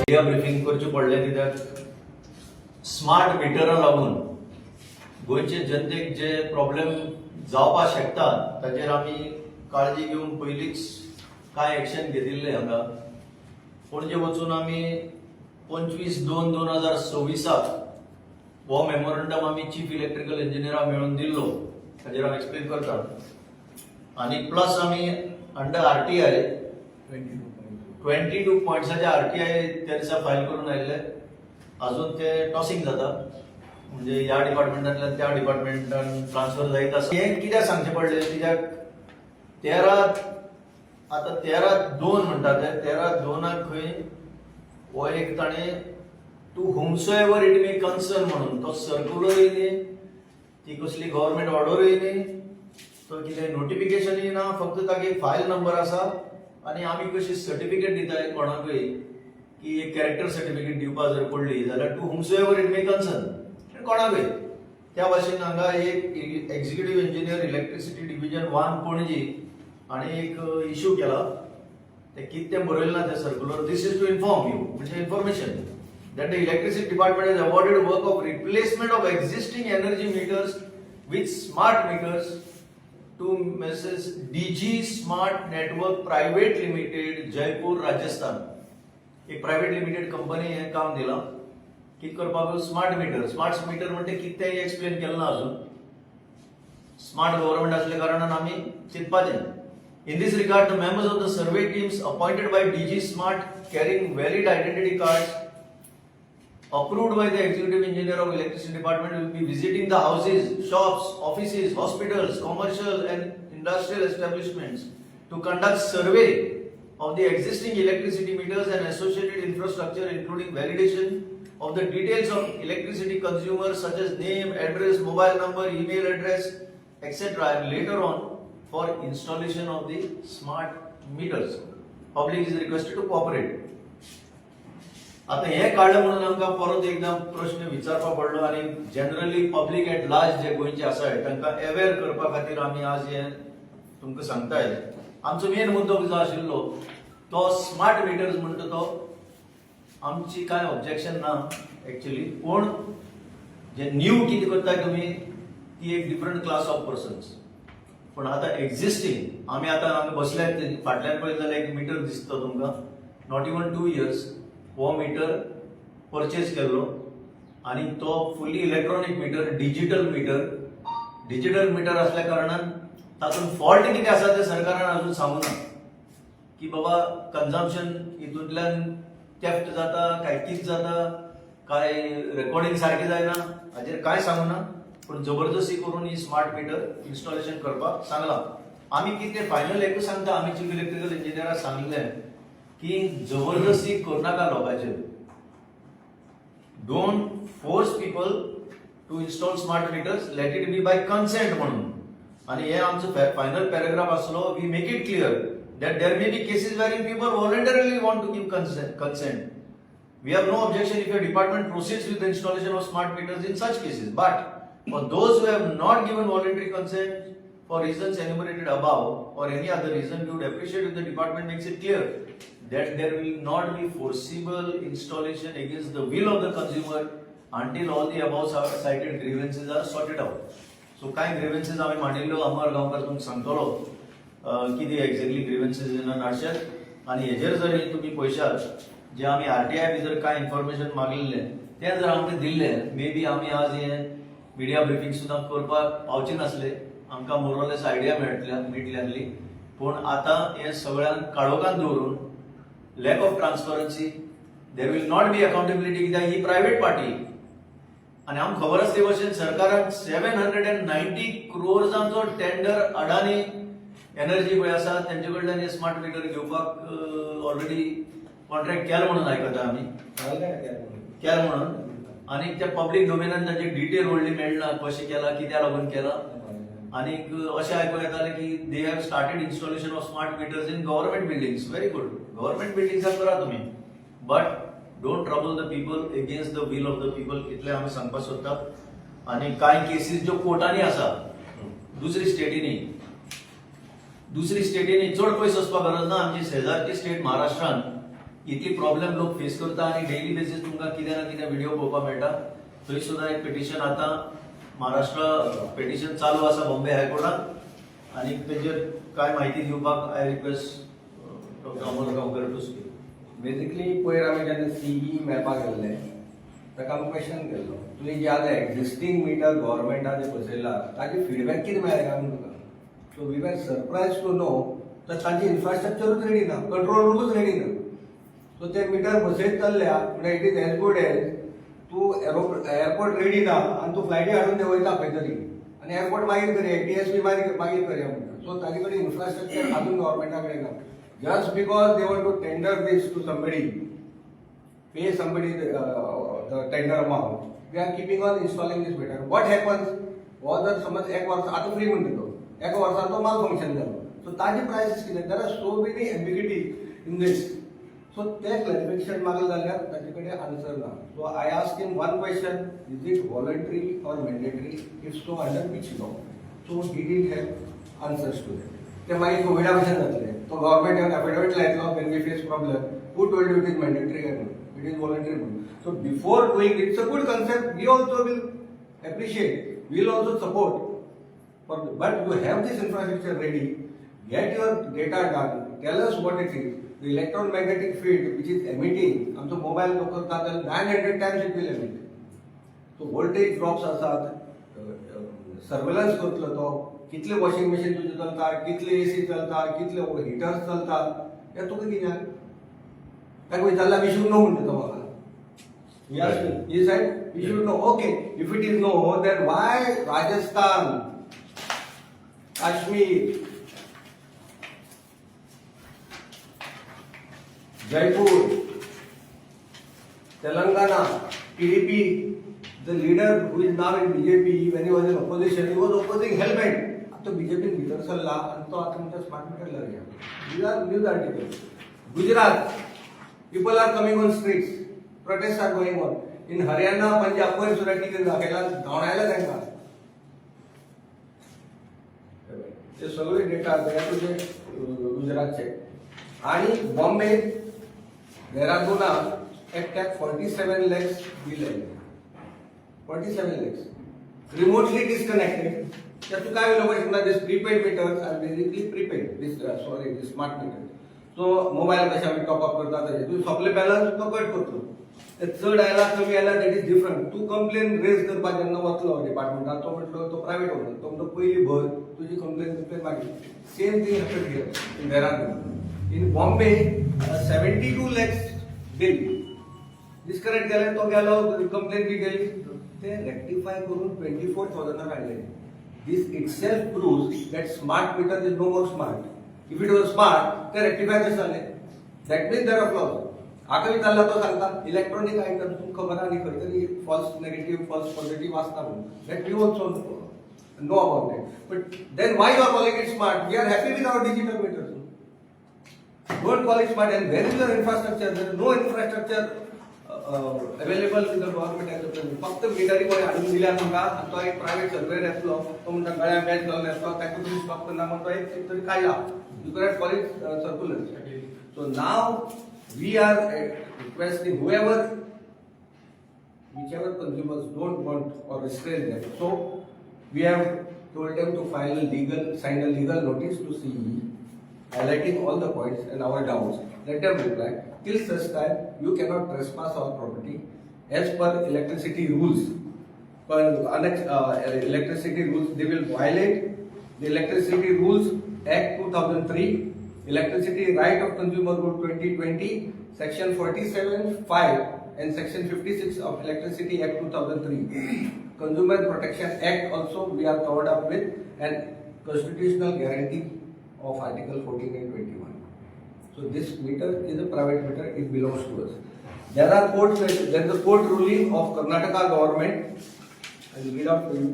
Media briefing करचे पडले कित्याक स्मार्ट मिटरां लागून गोंयचे जनतेक जे प्रॉब्लेम जावपाक शकता ताचेर आमी काळजी घेवन पयलींच कांय एक्शन घेतिल्ले हांगा पणजे वचून आमी 25/2/2026 हो मेमोरंडम आमी चीफ इलेक्ट्रिकल इंजिनियराक मेळून दिल्लो ताचेर हांव एक्सप्लेन करता आनी प्लस आमी अंडर आरटीआय 22 पॉयंट्साचे आरटीआय त्या दिसा फायल करून आयिल्ले अजून ते टॉसिंग जाता म्हणजे ह्या डिपार्टमेंटांतल्यान त्या डिपार्टमेंटान ट्रान्सफर जायत आसा हें कित्याक सांगचें पडलें कित्याक 13/2 म्हणटा ते 13/2 खंय हो एक ताणें टू हुमसोएवर इट मे कन्सर्न म्हणून तो सर्क्युलरूय न्ही ती कसली गव्हर्नमेंट ऑर्डरूय न्ही तो कितें नोटिफिकेशनूय ना फक्त ताका एक फायल नंबर आसा आनी आमी कशी सर्टिफिकेट दिताय कोणाकूय की एक कॅरेक्टर सर्टिफिकेट दिवपाक जर पडली जाल्यार टू हुमसोएवर इट मे कन्सर्न कोणाकूय त्या भाशेन हांगा एक executive engineer electricity division 1 Panaji आनी एक इश्यू केला ते कितें तें बरयलें ना ते circular this is to inform you म्हणजे information that the electricity department has awarded work of replacement of existing energy meters with smart meters to Mrs. DG Smart Network Private Limited, Jaipur, Rajasthan. एक private limited company हे काम दिला कित करपाक smart meter म्हणजे कितें तें explain केलें ना अजून स्मार्ट गव्हर्नमेंट असल्या कारणान आमी चिंतपाचें In this regard, the members of the survey teams appointed by DG Smart carrying valid identity cards approved by the executive engineer of electricity department will be visiting the houses, shops, offices, hospitals, commercial and industrial establishments to conduct survey of the existing electricity meters and associated infrastructure including validation of the details of electricity consumers such as name, address, mobile number, email address, etc. and later on for installation of the smart meters. Public is requested to cooperate. आता हे काढलं म्हणून आमकां परत एकदा प्रश्न विचारपाक पडलो आणि जनरली पब्लिक एट लार्ज जे गोंयचे आसाय तांकां अवेअर करपा खातीर आमी आज हे तुमकां सांगताय आमचो मेन मुद्दो जो आशिल्लो तो स्मार्ट मिटर्स म्हणटा तो आमची कांय ऑब्जेक्शन ना एक्चुअली पूण जे न्यू कितें करताय तुमी ती एक डिफरंट क्लास ऑफ पर्सन्स पण आता एक्झिस्टिंग आमी आतां हांगा बसल्यात फाटल्यान पळयत जाल्यार एक मिटर दिसता तुमकां नॉट इवन 2 years हो मीटर परचेस केल्लो आणि तो फुली इलेक्ट्रॉनिक मीटर डिजिटल मीटर असल्या कारणान तातून फॉल्ट किती आसा ते सरकारान अजून सांगू ना की बाबा कंजम्पशन हितूंतल्यान थेफ्ट जाता काय कित जाता काय रेकॉर्डिंग सारखी जायना हाचेर काय सांगू ना पण जबरदस्ती करून ही स्मार्ट मीटर इन्स्टॉलेशन करपाक सांगला आमी कितें फायनल एकूच सांगता आमी चीफ इलेक्ट्रिकल इंजिनियराक सांगलें की जबरदस्ती करू नाका लोकांचेर don't force people to install smart meters let it be by consent म्हणून आणि हे आमचो फायनल पॅराग्राफ आसलो we make it clear that there may be cases wherein people voluntarily want to give consent. We have no objection if your department proceeds with the installation of smart meters in such cases. But for those who have not given voluntary consent for reasons enumerated above or any other reason, we would appreciate if the department makes it clear that there will not be forcible installation against the will of the consumer until all the above cited grievances are sorted out. So, काय grievances आम्ही मांडिल्लो अमर गांवकर तुमकां सांगतलो किती exactly grievances येना नाडशात आणि हेजेर जर तुम्ही पळयशात जे आमी आरटीआय बी जर काय इन्फॉर्मेशन मागिल्ले ते जर आमकां दिल्ले मे बी आमी आज हे मिडिया ब्रिफींग सुद्दां करपाक पावचे नासले आमकां मोरलेस आयडिया मेळटली आसली पूण आतां हे सगळ्यांक काळोखान दवरून lack of transparency there will not be accountability कित्याक ही प्रायव्हेट पार्टी आणि आमकां खबर आसले भशेन सरकारान 790 crores टेंडर अडानी एनर्जी पळय आसा तेंचे कडल्यान हे स्मार्ट मीटर घेवपाक ऑलरेडी कॉन्ट्रॅक्ट केला म्हणून आयकता आमी केला म्हणून आनी त्या पब्लीक डोमेनान ताचे डिटेल व्हडली मेळना कशें केला कित्या लागून केला आनी अशें आयकूंक येतालें की they have started installation of smart meters in government buildings very good government बिल्डिंग्साक करा तुमी but don't trouble the people against the will of the people इतलें आमी सांगपाक सोदतात आनी कांय केसीस ज्यो कोर्टांनी आसा दुसरी स्टेटींनी चड पयस वचपाक गरज ना आमची शेजारची स्टेट महाराष्ट्रान इतली प्रॉब्लेम लोक फेस करता आणि डेली बेसिस तुमकां कितें ना कितें व्हिडिओ पळोवपाक मेळटा. थंय सुद्धा एक पिटिशन आता महाराष्ट्र पिटिशन चालू आसा बॉम्बे हायकोर्टात आणि तेजेर काय माहिती दिवपाक I request doctor Amol Gaonkar to speak. Basically पयर आमी जेन्ना सीई मेळपाक गेल्ले ताका आमी क्वेश्चन केल्लो तुवें जे आतां एक्झिस्टींग मिटर गव्हर्मेंटान जे बसयला ताजे फीडबॅक कितें मेळ्ळें काय म्हणून तुका. So we were surprised to know तर तांची इन्फ्रास्ट्रक्चरूच रेडी ना, कंट्रोल रूमूच रेडी ना. सो ते मिटर बसयत चल्ल्या म्हणजे it is as good as तूं एअरपोर्ट रेडी ना आनी तूं फ्लायटी हाडून ते वयता खंय तरी आनी एअरपोर्ट मागीर करया ATSB मागीर करया म्हणटा. सो ताजे कडेन इन्फ्रास्ट्रक्चर अजून गव्हर्मेंटा कडेन ना. Just because they want to tender this to somebody, pay somebody the tender amount, they are keeping on installing this meter. What happens? जर समज एक वर्ष आता फ्री म्हणते तो एक वर्षान तो माल फंक्शन जालो. सो ताजी प्राइसेस कितें there are so many ambiguity in this. So ते क्लॅरिफिकेशन मागले जाल्यार ताजे कडेन आन्सर ना. So I ask him one question, is it voluntary or mandatory, if so under which law. So he did have answers to that. ते मागीर कोविडा भशेन जातले. तो गव्हर्मेंट येवन एफिडेविट लायतलो when we face problem, who told you it is mandatory काय म्हणून, इट इज वॉलंटरी म्हणून. So before doing it's a good concept, we also will appreciate, we will also support. But you have this infrastructure ready, get your data done, tell us what it is. The electromagnetic field which is emitting, आमचो mobile लोक करता 900 times it will emit. So voltage drops आसात, surveillance करतलो तो, कितले washing machine तुजे चलता, कितले AC चलता, कितले हिटर्स चलता, हे तुका कित्याक? ताका विचारला we should know म्हणटा तो म्हाका. Yes, he said we should know. Okay, if it is no, then why Rajasthan, Kashmir, Jaipur, Telangana, PDP, the leader who is now in BJP, when he was in opposition, he was opposing helmet. After BJP leader sallah, and to after smart meter lag gaya. These are news articles. Gujarat, people are coming on streets. Protests are going on. In Haryana, Punjab, कोण सुद्धा किती दाखयला धावणायला त्यांना. ते सगळे data तुझे गुजरातचे. आणि बॉम्बे देहरादूना एकट्याक 47 lakhs बिल आहे. 47 lakhs. Remotely disconnected. त्यातून काय होईल माहिती this prepaid meters are basically prepaid. This smart meter. So mobile कशा आम्ही टॉप अप करता तसे तू सोपले बॅलन्स तो कट करतो. चड आयला कमी आयला दॅट इज डिफरंट. तू कंप्लेन रेज करपाक जेन्ना वतलो डिपार्टमेंटात तो म्हटलो तो प्रायव्हेट ओनर तो म्हणतो पयली भर तुजी कंप्लेन मागीर. Same thing happen here in Dehradun. In Bombay 72 lakhs bill disconnect केले तो गेलो कंप्लेन बी गेली ते रेक्टिफाय करून 24,000 काढले. This itself proves that smart meter is no more smart. If it was smart ते रेक्टिफाय कशें जालें. That means there are flaws. आकवी चालला तो सांगता इलेक्ट्रॉनिक आयटम तुमकां खबर आनी खंय तरी फॉल्स नेगेटिव्ह फॉल्स पॉझिटिव्ह आसता म्हणून. That you also know about that. But then why you are calling it smart. We are happy with our digital meters. Don't call it smart. And where is your infrastructure. There is no infrastructure available with the government as a present. फक्त मिटरी कोणी हाडून दिल्या तुमकां आनी तो एक private सर्वेर येतलो तो म्हणटा गळ्या मॅच घालून येतलो ताका तुम्ही स्टॉप करना म्हणून तो एक तरी कायला. You cannot call it circular. So now we are requesting whichever consumers don't want or restrain them. So we have told them to sign a legal notice to CE, highlighting all the points and our doubts. Let them reply. Till such time, you cannot trespass our property as per electricity rules. Per electricity rules, they will violate the Electricity Rules Act 2003. Electricity Right of Consumer Rule 2020, Section 47(5) and Section 56 of Electricity Act 2003. Consumer Protection Act also we are covered up with, and constitutional guarantee of Article 14 and 21. So this meter is a private meter; it belongs to us. There is a court ruling of Karnataka government. I will read out to you.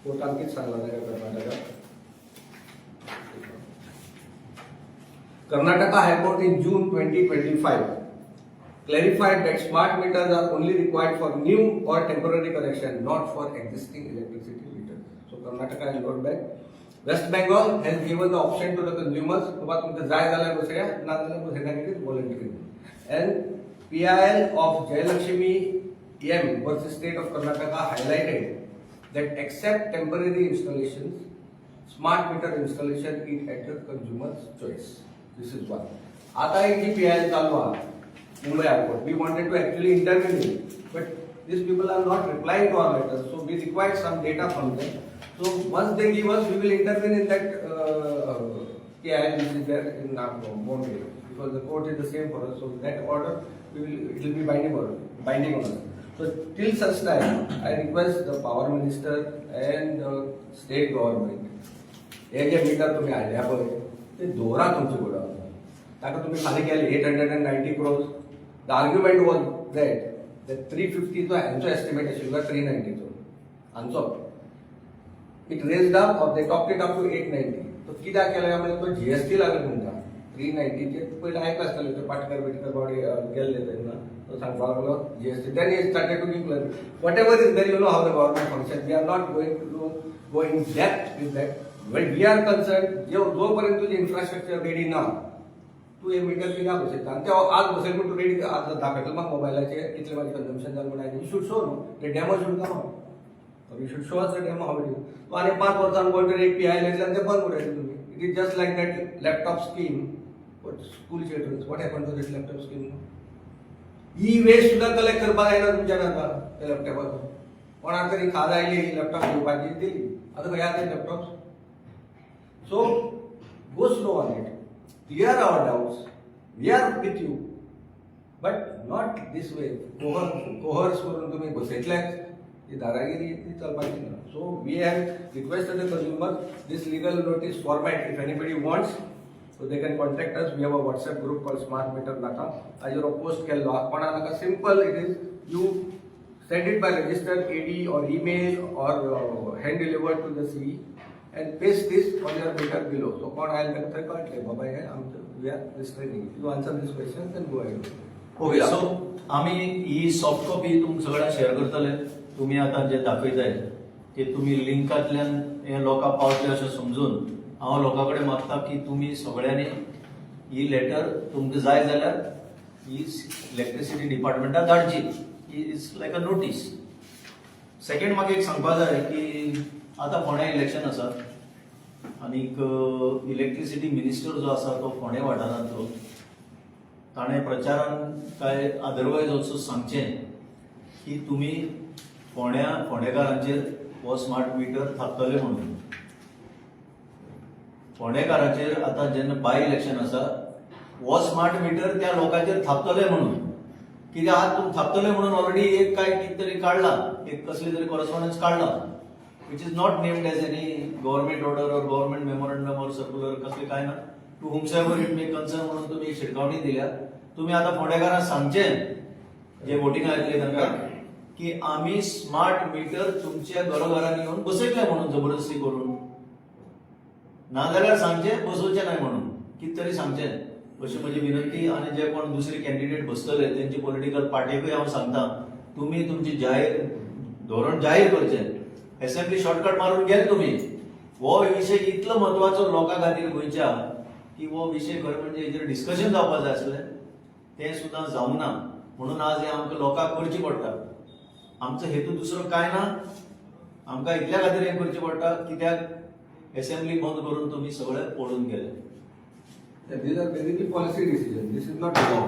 Court अंकित सांगला Karnataka. Karnataka High Court in June 2025 clarified that smart meters are only required for new or temporary connection, not for existing electricity meters. So Karnataka has got back. West Bengal has given the option to the consumers, बाबा तुमका जाय जाल्यार बसया, ना जाल्यार बसया कितें voluntary. And PIL of Jayalakshmi M versus State of Karnataka highlighted that except temporary installations, smart meter installation is at the consumer's choice. This is one. आता एक जी PIL चालू आहे, Mumbai High Court. We wanted to actually intervene, but these people are not replying to our letters, so we required some data from them. So once they give us, we will intervene in that PIL which is there in Bombay, because the court is the same for us. So that order, it will be binding on us. So till such time, I request the power minister and the state government, हे जे metre तुम्ही हाडल्या पळय ते दोरा तुमचे कडेन ताका तुम्ही खाली केले 890 crores. The argument was that 350 तो हांचो एस्टिमेट आशिल्लो 390 चो हांचो. It raised up, or they topped it up to 890. तो कित्याक केलें म्हणजे तो GST लागला तुमकां 390 चे पयलीं आयकला आसतलें ते पाटकर बिटकर बावडे गेल्ले तेन्ना तो सांगपाक लागलो GST. Then he started to give whatever is there, you know how the government functions. We are not going to go in depth with that. When we are concerned, जोपर्यंत तुझे इन्फ्रास्ट्रक्चर रेडी ना तू हे metre कित्याक बसयता आनी ते आज बसयले म्हूण तूं रेडी आज दाखयतलो म्हाका मोबायलाचेर इतलें म्हाजें कन्जम्पशन जालें म्हूण आनी शूड शो न्हू ते demo should come out. You should show us the demo how it is. तो आनी 5 वर्सां कोण एक PIL येतल्यान ते बंद उडयले तुमी. It is just like that laptop scheme for school childrens. What happen to this laptop scheme? E waste सुद्दां कलेक्ट करपाक जायना तुमच्यान आतां त्या लॅपटॉपाचो. कोणाक तरी खाज आयली लॅपटॉप घेवपाची दिली, आतां खंय आसा ते laptops? So go slow on it. Clear our doubts. We are with you, but not this way. Coerce करून तुम्ही बसयतल्याच ही दादागिरी ती चलपाची ना. So we have requested the consumer this legal notice format. If anybody wants, so they can contact us. We have a WhatsApp group called Smart Meter Naka. हाजेर post केल्लो कोणा नाका. Simple it is. You send it by registered AD or email or hand delivered to the CE. And paste this on your meter below. So कोण आयल तेका थंय कळटलें बाबा हे आमचो we are restraining. You answer this question then go ahead. Okay, so आम्ही ही सॉफ्ट कॉपी तुमकां सगळ्यांक शेअर करतले. तुम्ही आता जे दाखयताय ते तुम्ही लिंकांतल्यान हे लोकांक पावतले अशें समजून हांव लोकां कडेन मागता की तुम्ही सगळ्यांनी ही लेटर तुमकां जाय जाल्यार ही इलेक्ट्रिसिटी डिपार्टमेंटाक धाडची. Is like a notice. Second म्हाका एक सांगपाक जाय की आता फोंड्या इलेक्शन आसा आनीक इलेक्ट्रिसिटी मिनिस्टर जो आसा तो फोंड्या वाठारांतलो ताणें प्रचारान काय अदरवायज ऑल्सो सांगचें की तुमी फोंडेकारांचेर हो स्मार्ट मिटर थापतले म्हणून. फोंडेकारांचेर आतां जेन्ना बाय इलेक्शन आसा हो स्मार्ट मिटर त्या लोकांचेर थापतले म्हणून. कित्याक आज तुमी थापतले म्हणून ऑलरेडी एक काय कितें तरी काडला, एक कसली तरी कॉरस्पॉन्डन्स काडला which is not named as any government order or government memorandum or circular कसले काय ना. To whomsoever it may concern म्हणून तुम्ही शिटकावणी दिल्या. तुम्ही आता फोंडेकारांक सांगचें जे वोटिंग आयतले तांकां की आम्ही स्मार्ट मीटर तुमच्या घरोघरांनी येवन बसयतले म्हणून जबरदस्ती करून. नाजाल्यार सांगचें बसोवचें नाही म्हणून कितें तरी सांगचें अशी म्हजी विनंती. आणि जे कोण दुसरे कॅन्डिडेट बसतले त्यांची पॉलिटिकल पार्टीकूय हांव सांगता तुम्ही तुमची जाहीर धोरण जाहीर करचें. असेंब्ली शॉर्टकट मारून गेले तुम्ही. हो विषय इतलो महत्वाचो लोकां खातीर गोंयच्या की हो विषय खरें म्हणजे हेजेर डिस्कशन जावपाक जाय आसलें तें सुद्दां जावंक ना. म्हणून आज हे आमकां लोकांक करची पडटा. आमचो हेतू दुसरो काय ना. आमकां इतल्या खातीर हें करचें पडटा कित्याक असेंब्ली बंद करून तुम्ही सगळे पळून गेले. These are basically policy decisions. This is not law.